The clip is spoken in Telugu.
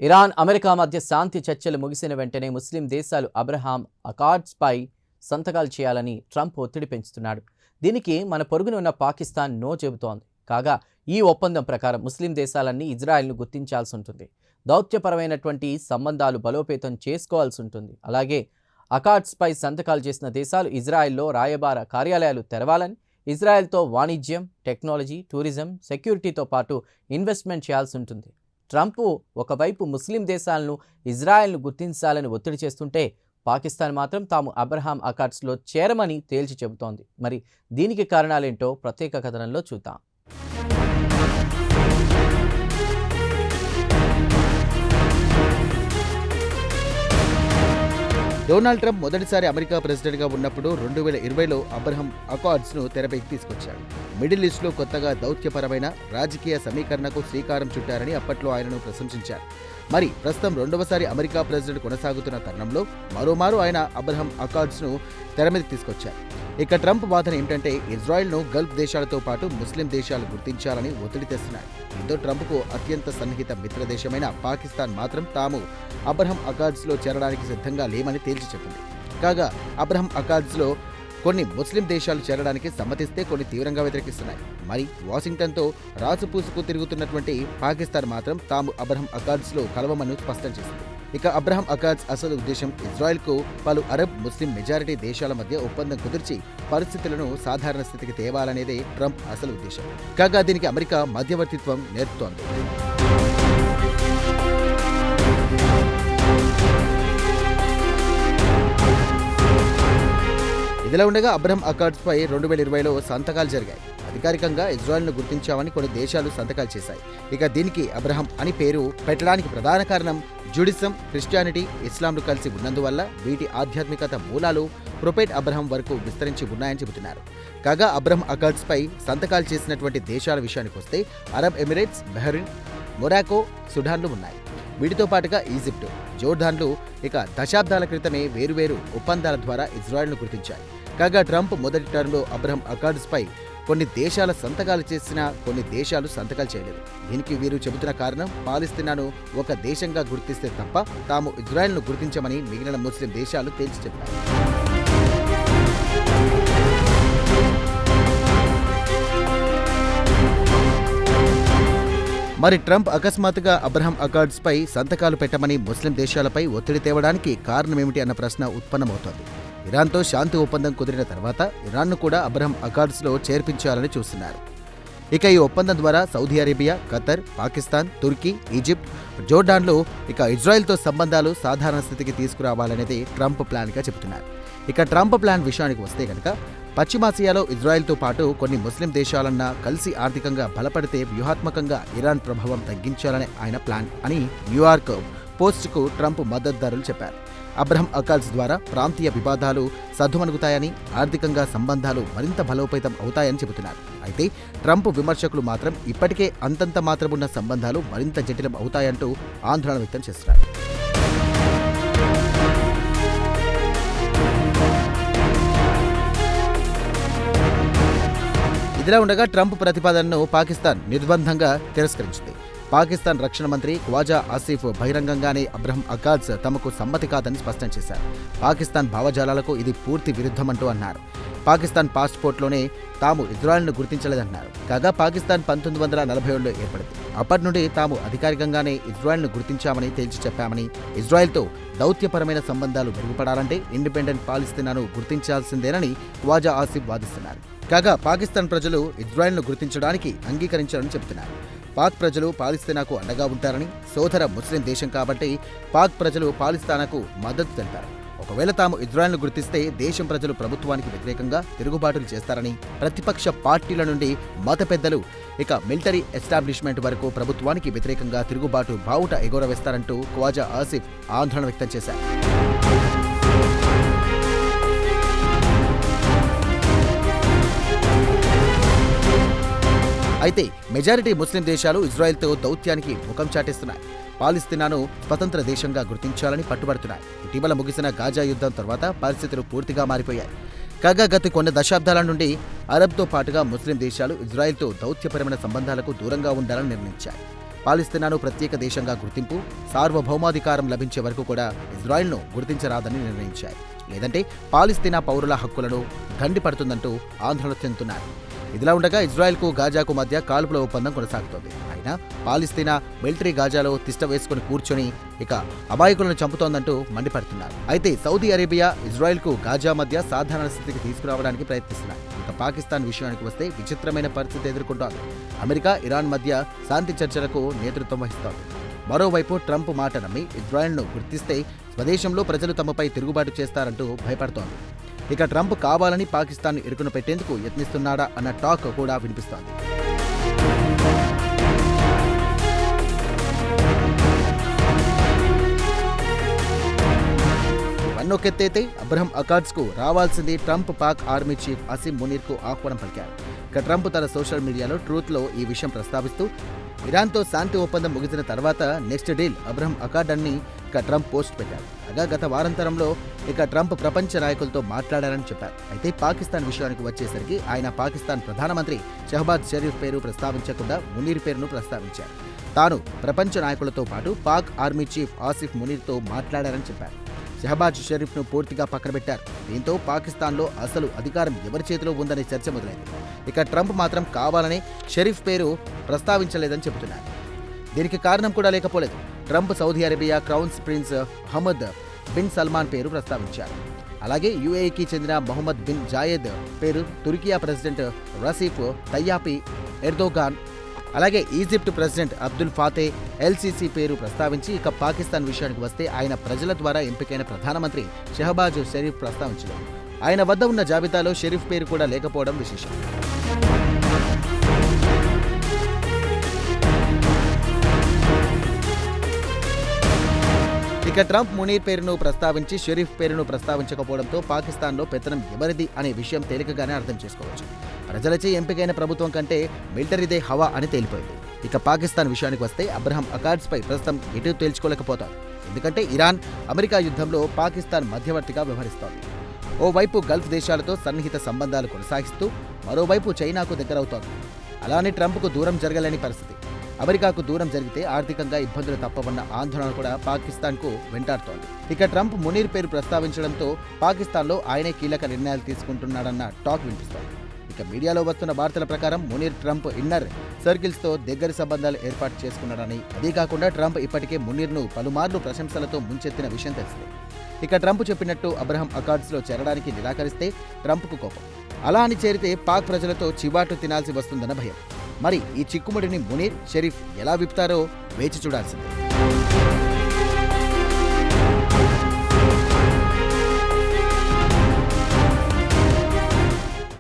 ఇరాన్, అమెరికా మధ్య శాంతి చర్చలు ముగిసిన వెంటనే ముస్లిం దేశాలు అబ్రహాం అకార్డ్స్పై సంతకాలు చేయాలని ట్రంప్ ఒత్తిడి పెంచుతున్నాడు. దీనికి మన పొరుగున ఉన్న పాకిస్తాన్ నో చెబుతోంది. కాగా ఈ ఒప్పందం ప్రకారం ముస్లిం దేశాలన్నీ ఇజ్రాయెల్ను గుర్తించాల్సి ఉంటుంది. దౌత్యపరమైనటువంటి సంబంధాలు బలోపేతం చేసుకోవాల్సి ఉంటుంది. అలాగే అకార్డ్స్పై సంతకాలు చేసిన దేశాలు ఇజ్రాయెల్లో రాయబార కార్యాలయాలు తెరవాలని, ఇజ్రాయెల్తో వాణిజ్యం, టెక్నాలజీ, టూరిజం, సెక్యూరిటీతో పాటు ఇన్వెస్ట్మెంట్ చేయాల్సి ఉంటుంది. ట్రంప్ ఒకవైపు ముస్లిం దేశాలను ఇజ్రాయెల్ను గుర్తించాలని ఒత్తిడి చేస్తుంటే, పాకిస్తాన్ మాత్రం తాము అబ్రహాం అకార్డ్స్లో చేరమని తేల్చి చెబుతోంది. మరి దీనికి కారణాలేంటో ప్రత్యేక కథనంలో చూద్దాం. డొనాల్డ్ ట్రంప్ మొదటిసారి అమెరికా ప్రెసిడెంట్గా ఉన్నప్పుడు 2020లో అబ్రహాం అకార్డ్స్ను తెరపైకి తీసుకొచ్చాడు. మిడిల్ ఈస్ట్లో కొత్తగా దౌత్యపరమైన రాజకీయ సమీకరణకు శ్రీకారం చుట్టారని అప్పట్లో ఆయనను ప్రశంసించారు. మరి ప్రస్తుతం రెండవసారి అమెరికా ప్రెసిడెంట్ కొనసాగుతున్న తరుణంలో మరోమారు ఆయన అబ్రహాం అకార్డ్స్ను తెర మీద తీసుకొచ్చారు. ఇక ట్రంప్ వాదన ఏమిటంటే, ఇజ్రాయెల్ను గల్ఫ్ దేశాలతో పాటు ముస్లిం దేశాలు గుర్తించాలని ఒత్తిడి తెస్తున్నారు. దీంతో ట్రంప్కు అత్యంత సన్నిహిత మిత్ర దేశమైన పాకిస్తాన్ మాత్రం తాము అబ్రహాం అకార్డ్స్లో చేరడానికి సిద్ధంగా లేమని తేల్చి చెప్పింది. కాగా అబ్రహాం అకార్డ్స్లో కొన్ని ముస్లిం దేశాలు చేరడానికి సమ్మతిస్తే కొన్ని తీవ్రంగా వ్యతిరేకిస్తున్నాయి. మరి వాషింగ్టన్తో రాసుపూసుకు తిరుగుతున్నటువంటి పాకిస్తాన్ మాత్రం తాము అబ్రహాం అకార్డ్స్లో కలవమని స్పష్టం చేసింది. ఇక అబ్రహాం అకార్డ్స్ అసలు ఉద్దేశం ఇజ్రాయెల్కు పలు అరబ్ ముస్లిం మెజారిటీ దేశాల మధ్య ఒప్పందం కుదిర్చి పరిస్థితులను సాధారణ స్థితికి తేవాలనేదే ట్రంప్ అసలు ఉద్దేశం. కాగా దీనికి అమెరికా మధ్యవర్తిత్వం నేర్పుతోంది. ఇదిలా ఉండగా అబ్రహాం అకార్డ్స్పై 2020లో సంతకాలు జరిగాయి. అధికారికంగా ఇజ్రాయెల్ను గుర్తించామని కొన్ని దేశాలు సంతకాలు చేశాయి. ఇక దీనికి అబ్రహాం అని పేరు పెట్టడానికి ప్రధాన కారణం జుడిజం, క్రిస్టియానిటీ, ఇస్లాంలు కలిసి ఉన్నందువల్ల వీటి ఆధ్యాత్మికత మూలాలు ప్రొఫెట్ అబ్రహాం వరకు విస్తరించి ఉన్నాయని చెబుతున్నారు. కాగా అబ్రహాం అకార్డ్స్పై సంతకాలు చేసినటువంటి దేశాల విషయానికి వస్తే అరబ్ ఎమిరేట్స్, బహ్రెయిన్, మొరాకో, సుడాన్లు ఉన్నాయి. వీటితో పాటుగా ఈజిప్టు, జోర్డాన్లు ఇక దశాబ్దాల క్రితమే వేరువేరు ఒప్పందాల ద్వారా ఇజ్రాయెల్ను గుర్తించాయి. కాగా ట్రంప్ మొదటి టర్మ్లో అబ్రహాం అకార్డ్స్పై కొన్ని దేశాల సంతకాలు చేసినా కొన్ని దేశాలు సంతకాలు చేయలేదు. దీనికి వీరు చెబుతున్న కారణం, పాలస్తీనాను ఒక దేశంగా గుర్తిస్తే తప్ప తాము ఇజ్రాయెల్ను గుర్తించమని మిగిలిన ముస్లిం దేశాలు తేల్చి చెప్పారు. మరి ట్రంప్ అకస్మాత్తుగా అబ్రహాం అకార్డ్స్పై సంతకాలు పెట్టమని ముస్లిం దేశాలపై ఒత్తిడి తేవడానికి కారణమేమిటి అన్న ప్రశ్న ఉత్పన్నమవుతోంది. ఇరాన్తో శాంతి ఒప్పందం కుదిరిన తర్వాత ఇరాన్ను కూడా అబ్రహాం అకార్డ్స్లో చేర్పించాలని చూస్తున్నారు. ఇక ఈ ఒప్పందం ద్వారా సౌదీ అరేబియా, ఖతర్, పాకిస్తాన్, తుర్కీ, ఈజిప్ట్, జోర్డాన్లు ఇక ఇజ్రాయెల్తో సంబంధాలు సాధారణ స్థితికి తీసుకురావాలనేది ట్రంప్ ప్లాన్గా చెబుతున్నారు. ఇక ట్రంప్ ప్లాన్ విషయానికి వస్తే కనుక, పశ్చిమాసియాలో ఇజ్రాయెల్తో పాటు కొన్ని ముస్లిం దేశాలన్నా కలిసి ఆర్థికంగా బలపడితే వ్యూహాత్మకంగా ఇరాన్ ప్రభావం తగ్గించాలనే ఆయన ప్లాన్ అని న్యూయార్క్ పోస్ట్కు ట్రంప్ మద్దతుదారులు చెప్పారు. అబ్రహాం అకార్డ్స్ ద్వారా ప్రాంతీయ వివాదాలు సద్దుమణుగుతాయని, ఆర్థికంగా సంబంధాలు మరింత బలోపేతం అవుతాయని చెబుతున్నారు. అయితే ట్రంప్ విమర్శకులు మాత్రం ఇప్పటికే అంతంత మాత్రమున్న సంబంధాలు మరింత జటిలం అవుతాయంటూ ఆందోళన వ్యక్తం చేస్తున్నారు. ఇదిలా ఉండగా ట్రంప్ ప్రతిపాదనను పాకిస్తాన్ నిర్బంధంగా తిరస్కరించింది. పాకిస్తాన్ రక్షణ మంత్రి ఖ్వాజా ఆసిఫ్ బహిరంగంగానే అబ్రహాం అకార్డ్స్ తమకు సమ్మతి కాదని స్పష్టం చేశారు. పాకిస్తాన్ భావజాలాలకు ఇది పూర్తి విరుద్ధమంటూ అన్నారు. పాకిస్తాన్ పాస్పోర్ట్లోనే తాము ఇజ్రాయెల్ను గుర్తించలేదన్నారు. కాగా పాకిస్తాన్ 1947లో ఏర్పడింది. అప్పటి నుండి తాము అధికారికంగానే ఇజ్రాయెల్ను గుర్తించామని తేల్చి చెప్పామని, ఇజ్రాయెల్తో దౌత్యపరమైన సంబంధాలు మెరుగుపడాలంటే ఇండిపెండెంట్ పాలస్తీనాను గుర్తించాల్సిందేనని ఖ్వాజా ఆసిఫ్ వాదిస్తున్నారు. కాగా పాకిస్తాన్ ప్రజలు ఇజ్రాయెల్ను గుర్తించడానికి అంగీకరించారని చెబుతున్నారు. పాక్ ప్రజలు పాలస్తీనాకు అండగా ఉంటారని, సోదర ముస్లిం దేశం కాబట్టి పాక్ ప్రజలు పాలస్తీనాకు మద్దతు తెలిపారు. ఒకవేళ తాము ఇజ్రాయెల్ను గుర్తిస్తే దేశం ప్రజలు ప్రభుత్వానికి వ్యతిరేకంగా తిరుగుబాటులు చేస్తారని, ప్రతిపక్ష పార్టీల నుండి మత పెద్దలు ఇక మిలిటరీ ఎస్టాబ్లిష్మెంట్ వరకు ప్రభుత్వానికి వ్యతిరేకంగా తిరుగుబాటు బావుట ఎగురవేస్తారంటూ ఖ్వాజా ఆసిఫ్ ఆందోళన వ్యక్తం చేశారు. అయితే మెజారిటీ ముస్లిం దేశాలు ఇజ్రాయెల్తో దౌత్యానికి ముఖం చాటేస్తున్నాయి. పాలస్తీనాను స్వతంత్ర దేశంగా గుర్తించాలని పట్టుబడుతున్నాయి. ఇటీవల ముగిసిన గాజా యుద్ధం తర్వాత పరిస్థితులు పూర్తిగా మారిపోయాయి. కాగా గత కొన్ని దశాబ్దాల నుండి అరబ్తో పాటుగా ముస్లిం దేశాలు ఇజ్రాయెల్తో దౌత్యపరమైన సంబంధాలకు దూరంగా ఉండాలని నిర్ణయించాయి. పాలస్తీనాను ప్రత్యేక దేశంగా గుర్తింపు, సార్వభౌమాధికారం లభించే వరకు కూడా ఇజ్రాయెల్ను గుర్తించరాదని నిర్ణయించాయి. లేదంటే పాలస్తీనా పౌరుల హక్కులను గండిపడుతుందంటూ ఆందోళన చెందుతున్నారు. ఇదిలా ఉండగా ఇజ్రాయెల్కు గాజాకు మధ్య కాల్పుల ఒప్పందం కొనసాగుతోంది. అయినా పాలస్తీనా మిలిటరీ గాజాలో తిష్ట వేసుకుని కూర్చొని ఇక అమాయకులను చంపుతోందంటూ మండిపడుతున్నారు. అయితే సౌదీ అరేబియా ఇజ్రాయెల్కు గాజా మధ్య సాధారణ స్థితికి తీసుకురావడానికి ప్రయత్నిస్తున్నారు. ఇక పాకిస్తాన్ విషయానికి వస్తే విచిత్రమైన పరిస్థితి ఎదుర్కొంటోంది. అమెరికా, ఇరాన్ మధ్య శాంతి చర్చలకు నేతృత్వం వహిస్తోంది. మరోవైపు ట్రంప్ మాట నమ్మి ఇజ్రాయెల్ను గుర్తిస్తే స్వదేశంలో ప్రజలు తమపై తిరుగుబాటు చేస్తారంటూ భయపడుతోంది. ఇక ట్రంప్ కావాలని పాకిస్తాన్ ఇరుకున పెట్టేందుకు యత్నిస్తున్నాడా అన్న టాక్ కూడా వినిపిస్తోంది. వన్నొకెత్తైతే అబ్రహం అకార్డ్స్కు రావాల్సింది Trump Pak army chief Asim మునీర్కు ఆహ్వానం పలికారు. ఇక ట్రంప్ తన సోషల్ మీడియాలో ట్రూత్లో ఈ విషయం ప్రస్తావిస్తూ ఇరాన్తో శాంతి ఒప్పందం ముగిసిన తర్వాత నెక్స్ట్ డీల్ అబ్రహం అకార్డ్ అని ఇక ట్రంప్ పోస్ట్ పెట్టారు. కాగా గత వారాంతరంలో ఇక ట్రంప్ ప్రపంచ నాయకులతో మాట్లాడారని చెప్పారు. అయితే పాకిస్తాన్ విషయానికి వచ్చేసరికి ఆయన పాకిస్తాన్ ప్రధానమంత్రి షహబాజ్ షరీఫ్ పేరు ప్రస్తావించకుండా మునీర్ పేరును ప్రస్తావించారు. తాను ప్రపంచ నాయకులతో పాటు పాక్ ఆర్మీ చీఫ్ ఆసిఫ్ మునీర్తో మాట్లాడారని చెప్పారు. షహబాజ్ షరీఫ్ను పూర్తిగా పక్కనబెట్టారు. దీంతో పాకిస్తాన్లో అసలు అధికారం ఎవరి చేతిలో ఉందనే చర్చ మొదలైంది. ఇక ట్రంప్ మాత్రం కావాలనే షరీఫ్ పేరు ప్రస్తావించలేదని చెబుతున్నారు. దీనికి కారణం కూడా లేకపోలేదు. Trump Saudi Arabia crown prince Hamad bin Salman పేరు ప్రస్తావించారు. అలాగే యుఏఈకి చెందిన మొహమ్మద్ బిన్ జాయెద్ పేరు, Turkiye president Recep Tayyip Erdogan, అలాగే Egypt president Abdul Fattah El Sisi పేరు ప్రస్తావించి ఇక పాకిస్తాన్ విషయానికి వస్తే ఆయన ప్రజల ద్వారా ఎంపికైన ప్రధానమంత్రి షహబాజ్ షరీఫ్ ప్రస్తావించలేదు. ఆయన వద్ద ఉన్న జాబితాలో షరీఫ్ పేరు కూడా లేకపోవడం విశేషం. ఇక ట్రంప్ మునీర్ పేరును ప్రస్తావించి షరీఫ్ పేరును ప్రస్తావించకపోవడంతో పాకిస్తాన్లో పెత్తనం ఎవరిది అనే విషయం తేలికగానే అర్థం చేసుకోవచ్చు. ప్రజలచే ఎంపికైన ప్రభుత్వం కంటే మిలిటరీదే హవా అని తేలిపోయింది. ఇక పాకిస్తాన్ విషయానికి వస్తే అబ్రహం అకార్డ్స్పై ప్రస్తుతం ఎటు తేల్చుకోలేకపోతారు. ఎందుకంటే ఇరాన్, అమెరికా యుద్ధంలో పాకిస్తాన్ మధ్యవర్తిగా వ్యవహరిస్తోంది. ఓవైపు గల్ఫ్ దేశాలతో సన్నిహిత సంబంధాలు కొనసాగిస్తూ మరోవైపు చైనాకు దగ్గరవుతోంది. అలానే ట్రంప్కు దూరం జరగలేని పరిస్థితి. అమెరికాకు దూరం జరిగితే ఆర్థికంగా ఇబ్బందులు తప్పవన్న ఆందోళన కూడా పాకిస్తాన్కు వెంటాడుతోంది. ఇక ట్రంప్ మునీర్ పేరు ప్రస్తావించడంతో పాకిస్తాన్లో ఆయనే కీలక నిర్ణయాలు తీసుకుంటున్నాడన్న టాక్ వినిపిస్తోంది. ఇక మీడియాలో వస్తున్న వార్తల ప్రకారం మునీర్ ట్రంప్ ఇన్నర్ సర్కిల్స్తో దగ్గరి సంబంధాలు ఏర్పాటు చేసుకున్నాడని, అదే కాకుండా ట్రంప్ ఇప్పటికే మునీర్ను పలుమార్లు ప్రశంసలతో ముంచెత్తిన విషయం తెలిసింది. ఇక ట్రంప్ చెప్పినట్టు అబ్రహం అకార్డ్స్లో చేరడానికి నిరాకరిస్తే ట్రంప్కు కోపం. అలా అని చేరితే పాక్ ప్రజలతో చివాటు తినాల్సి వస్తుందన్న భయం. మరి ఈ చిక్కుముడిని మునీర్, షరీఫ్ ఎలా విప్తారో వేచి చూడాల్సిందే.